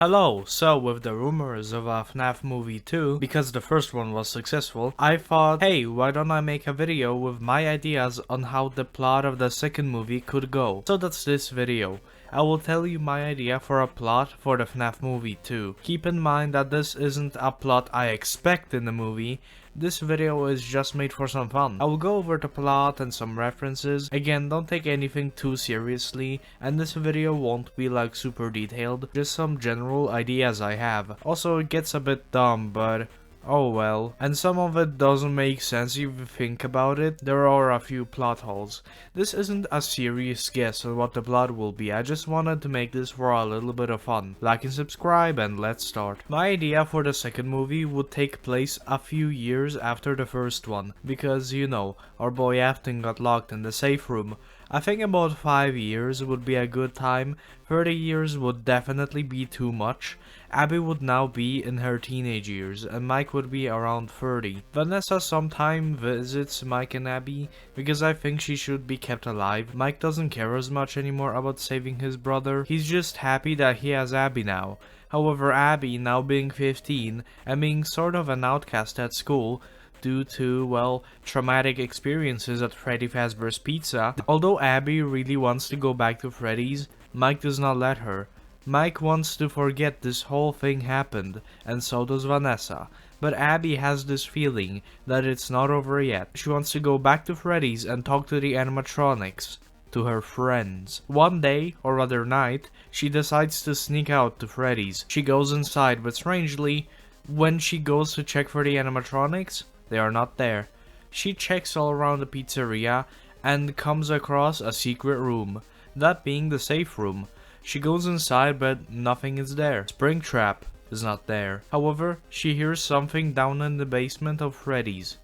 Hello, so with the rumors of a Fnaf movie 2, because the first one was successful, I thought, hey, why don't I make a video with my ideas on how the plot of the second movie could go. So that's this video. I will tell you my idea for a plot for the Fnaf movie 2. Keep in mind that this isn't a plot I expect in the movie. This video is just made for some fun. I will go over the plot and some references. Again, don't take anything too seriously, and this video won't be like super detailed, just some general ideas I have. Also, it gets a bit dumb, but oh well. And some of it doesn't make sense if you think about it. There are a few plot holes. This isn't a serious guess on what the plot will be. I just wanted to make this for a little bit of fun. Like and subscribe, and let's start. My idea for the second movie would take place a few years after the first one, because you know, our boy Afton got locked in the safe room. I think about 5 years would be a good time. 30 years would definitely be too much. Abby would now be in her teenage years, and Mike would be around 30. Vanessa sometime visits Mike and Abby, because I think she should be kept alive. Mike doesn't care as much anymore about saving his brother. He's just happy that he has Abby now. However, Abby, now being 15, and being sort of an outcast at school, due to, well, traumatic experiences at Freddy Fazbear's Pizza. Although Abby really wants to go back to Freddy's, Mike does not let her. Mike wants to forget this whole thing happened, and so does Vanessa. But Abby has this feeling that it's not over yet. She wants to go back to Freddy's and talk to the animatronics, to her friends. One day, or rather night, she decides to sneak out to Freddy's. She goes inside, but strangely, when she goes to check for the animatronics, they are not there. She checks all around the pizzeria and comes across a secret room, that being the safe room. She goes inside, but nothing is there. Springtrap is not there. However, she hears something down in the basement of Freddy's.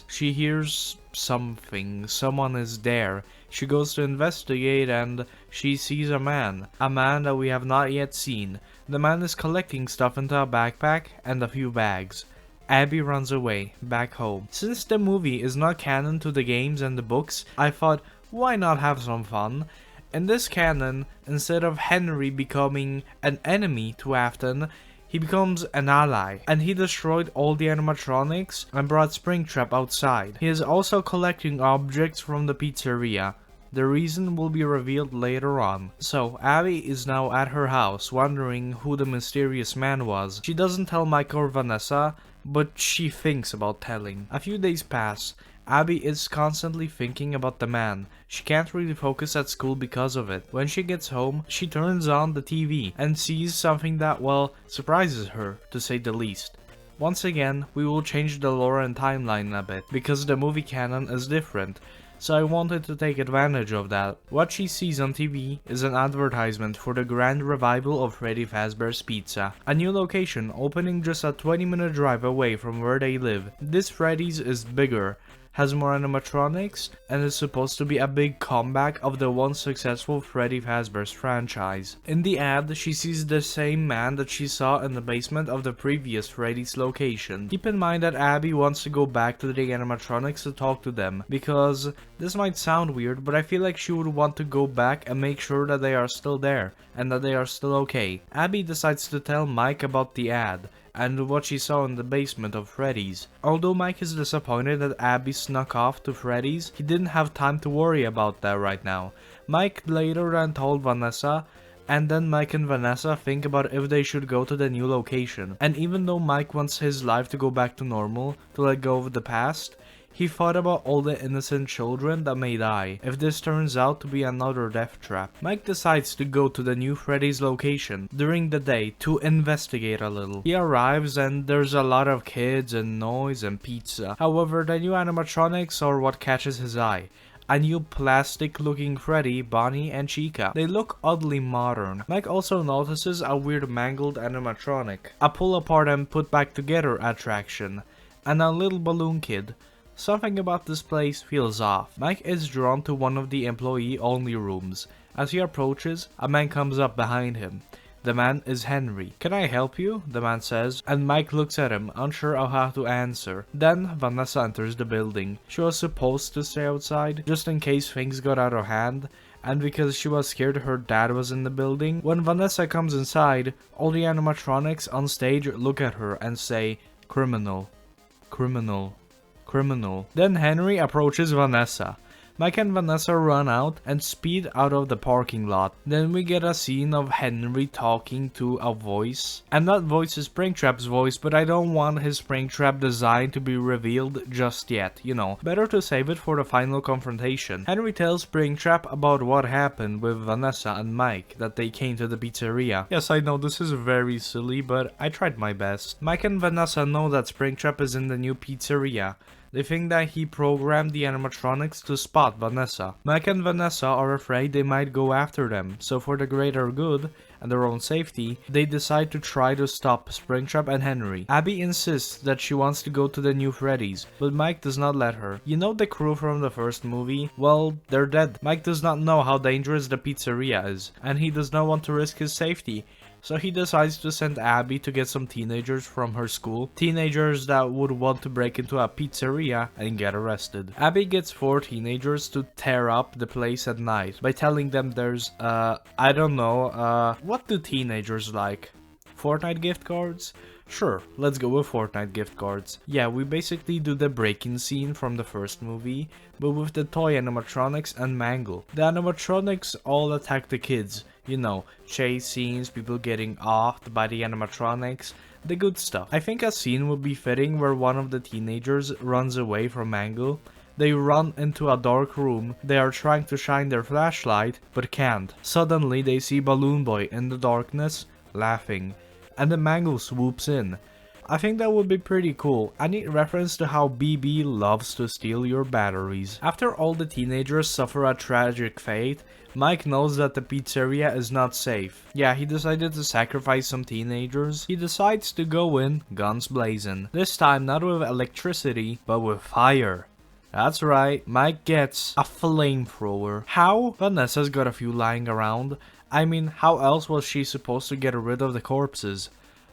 She hears something. Someone is there. She goes to investigate and she sees a man that we have not yet seen. The man is collecting stuff into a backpack and a few bags. Abby runs away, back home. Since the movie is not canon to the games and the books, I thought, why not have some fun? In this canon, instead of Henry becoming an enemy to Afton, he becomes an ally, and he destroyed all the animatronics and brought Springtrap outside. He is also collecting objects from the pizzeria. The reason will be revealed later on. So, Abby is now at her house, wondering who the mysterious man was. She doesn't tell Mike or Vanessa, but she thinks about telling. A few days pass. Abby is constantly thinking about the man. She can't really focus at school because of it. When she gets home, she turns on the TV and sees something that, well, surprises her, to say the least. Once again, we will change the lore and timeline a bit, because the movie canon is different. So I wanted to take advantage of that. What she sees on TV is an advertisement for the grand revival of Freddy Fazbear's Pizza, a new location opening just a 20-minute drive away from where they live. This Freddy's is bigger, has more animatronics, and is supposed to be a big comeback of the once successful Freddy Fazbear's franchise. In the ad, she sees the same man that she saw in the basement of the previous Freddy's location. Keep in mind that Abby wants to go back to the animatronics to talk to them, because this might sound weird, but I feel like she would want to go back and make sure that they are still there, and that they are still okay. Abby decides to tell Mike about the ad, and what she saw in the basement of Freddy's. Although Mike is disappointed that Abby snuck off to Freddy's, he didn't have time to worry about that right now. Mike later then told Vanessa, and then Mike and Vanessa think about if they should go to the new location. And even though Mike wants his life to go back to normal, to let go of the past, he thought about all the innocent children that may die if this turns out to be another death trap. Mike decides to go to the new Freddy's location during the day to investigate a little. He arrives and there's a lot of kids and noise and pizza. However, the new animatronics are what catches his eye. A new plastic looking Freddy, Bonnie, and Chica. They look oddly modern. Mike also notices a weird mangled animatronic, a pull apart and put back together attraction, and a little balloon kid. Something about this place feels off. Mike is drawn to one of the employee-only rooms. As he approaches, a man comes up behind him. The man is Henry. "Can I help you?" the man says, and Mike looks at him, unsure of how to answer. Then Vanessa enters the building. She was supposed to stay outside, just in case things got out of hand, and because she was scared her dad was in the building. When Vanessa comes inside, all the animatronics on stage look at her and say, "Criminal, criminal, criminal." Then Henry approaches Vanessa. Mike and Vanessa run out and speed out of the parking lot. Then we get a scene of Henry talking to a voice. And that voice is Springtrap's voice, but I don't want his Springtrap design to be revealed just yet, you know. Better to save it for the final confrontation. Henry tells Springtrap about what happened with Vanessa and Mike, that they came to the pizzeria. Yes, I know this is very silly, but I tried my best. Mike and Vanessa know that Springtrap is in the new pizzeria. They think that he programmed the animatronics to spot Vanessa. Mike and Vanessa are afraid they might go after them, so for the greater good and their own safety, they decide to try to stop Springtrap and Henry. Abby insists that she wants to go to the new Freddy's, but Mike does not let her. You know the crew from the first movie? Well, they're dead. Mike does not know how dangerous the pizzeria is, and he does not want to risk his safety. So he decides to send Abby to get some teenagers from her school. Teenagers that would want to break into a pizzeria and get arrested. Abby gets 4 teenagers to tear up the place at night by telling them there's, I don't know, what do teenagers like? Fortnite gift cards? Sure, let's go with Fortnite gift cards. Yeah, we basically do the break-in scene from the first movie, but with the toy animatronics and Mangle. The animatronics all attack the kids. You know, chase scenes, people getting offed by the animatronics, the good stuff. I think a scene would be fitting where one of the teenagers runs away from Mangle. They run into a dark room, they are trying to shine their flashlight, but can't. Suddenly they see Balloon Boy in the darkness, laughing, and the Mangle swoops in. I think that would be pretty cool, a neat reference to how BB loves to steal your batteries. After all the teenagers suffer a tragic fate, Mike knows that the pizzeria is not safe. Yeah, he decided to sacrifice some teenagers. He decides to go in, guns blazing. This time not with electricity, but with fire. That's right, Mike gets a flamethrower. How? Vanessa's got a few lying around. I mean, how else was she supposed to get rid of the corpses?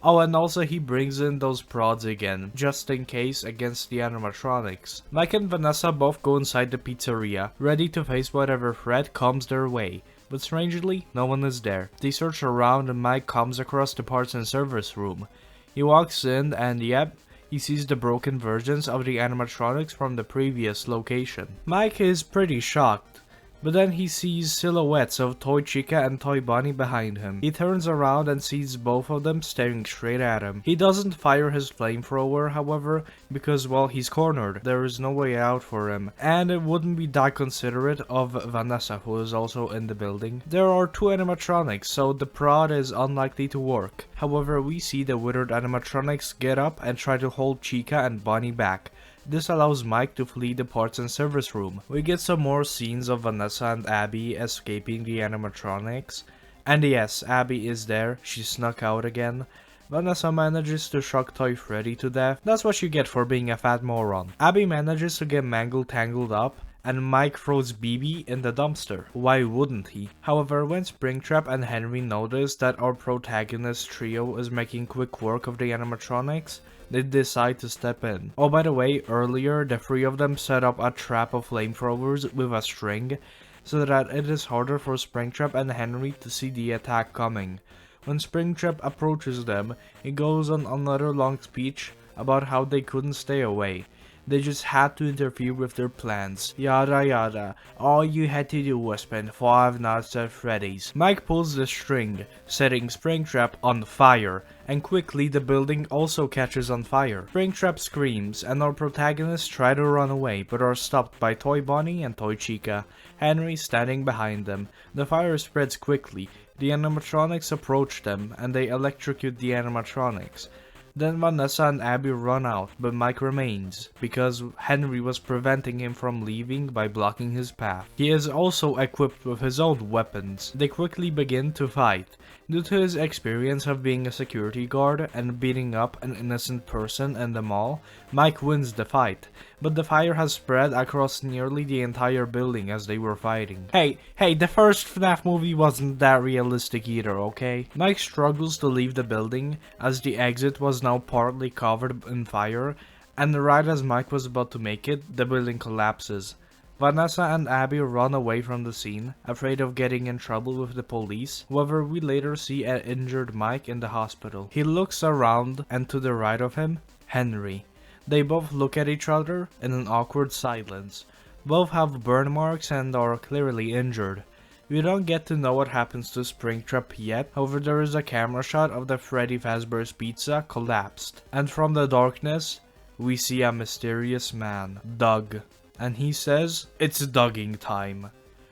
Oh, and also he brings in those prods again, just in case against the animatronics. Mike and Vanessa both go inside the pizzeria, ready to face whatever threat comes their way. But strangely, no one is there. They search around and Mike comes across the parts and service room. He walks in and yep, he sees the broken versions of the animatronics from the previous location. Mike is pretty shocked. But then he sees silhouettes of Toy Chica and Toy Bunny behind him. He turns around and sees both of them staring straight at him. He doesn't fire his flamethrower, however, because well, he's cornered. There is no way out for him. And it wouldn't be that considerate of Vanessa, who is also in the building. There are 2 animatronics, so the prod is unlikely to work. However, we see the withered animatronics get up and try to hold Chica and Bunny back. This allows Mike to flee the parts and service room. We get some more scenes of Vanessa and Abby escaping the animatronics. And yes, Abby is there, she snuck out again. Vanessa manages to shock Toy Freddy to death. That's what you get for being a fat moron. Abby manages to get Mangle tangled up, and Mike throws BB in the dumpster. Why wouldn't he? However, when Springtrap and Henry notice that our protagonist trio is making quick work of the animatronics, they decide to step in. Oh, by the way, earlier the 3 of them set up a trap of flamethrowers with a string, so that it is harder for Springtrap and Henry to see the attack coming. When Springtrap approaches them, he goes on another long speech about how they couldn't stay away. They just had to interfere with their plans. Yada yada. All you had to do was spend 5 nights at Freddy's. Mike pulls the string, setting Springtrap on fire, and quickly the building also catches on fire. Springtrap screams, and our protagonists try to run away, but are stopped by Toy Bunny and Toy Chica, Henry standing behind them. The fire spreads quickly. The animatronics approach them, and they electrocute the animatronics. Then Vanessa and Abby run out, but Mike remains, because Henry was preventing him from leaving by blocking his path. He is also equipped with his own weapons. They quickly begin to fight. Due to his experience of being a security guard and beating up an innocent person in the mall, Mike wins the fight, but the fire has spread across nearly the entire building as they were fighting. Hey, the first Fnaf movie wasn't that realistic either, okay? Mike struggles to leave the building as the exit was now partly covered in fire, and right as Mike was about to make it, the building collapses. Vanessa and Abby run away from the scene, afraid of getting in trouble with the police. However, we later see an injured Mike in the hospital. He looks around, and to the right of him, Henry. They both look at each other in an awkward silence. Both have burn marks and are clearly injured. We don't get to know what happens to Springtrap yet, however there is a camera shot of the Freddy Fazbear's Pizza collapsed. And from the darkness, we see a mysterious man, Doug. And he says, "It's Dugging time."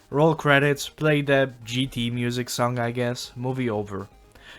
Roll credits, play the GT music song I guess, movie over.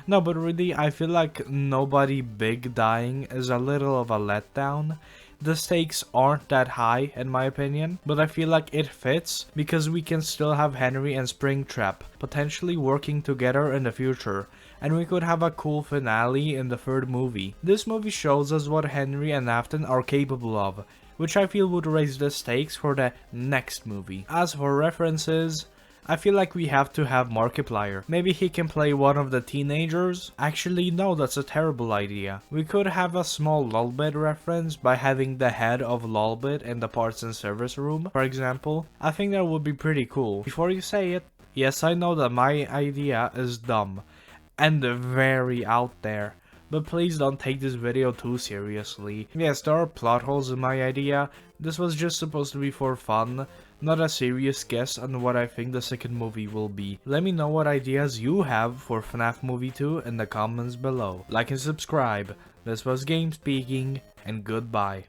No, but really, I feel like nobody big dying is a little of a letdown. The stakes aren't that high in my opinion, but I feel like it fits because we can still have Henry and Springtrap potentially working together in the future, and we could have a cool finale in the third movie. This movie shows us what Henry and Afton are capable of, which I feel would raise the stakes for the next movie. As for references, I feel like we have to have Markiplier. Maybe he can play one of the teenagers? Actually no, that's a terrible idea. We could have a small Lolbit reference by having the head of Lolbit in the parts and service room, for example. I think that would be pretty cool. Before you say it, yes, I know that my idea is dumb and very out there, but please don't take this video too seriously. Yes, there are plot holes in my idea. This was just supposed to be for fun, not a serious guess on what I think the second movie will be. Let me know what ideas you have for FNAF Movie 2 in the comments below. Like and subscribe. This was GameSpeaking, and goodbye.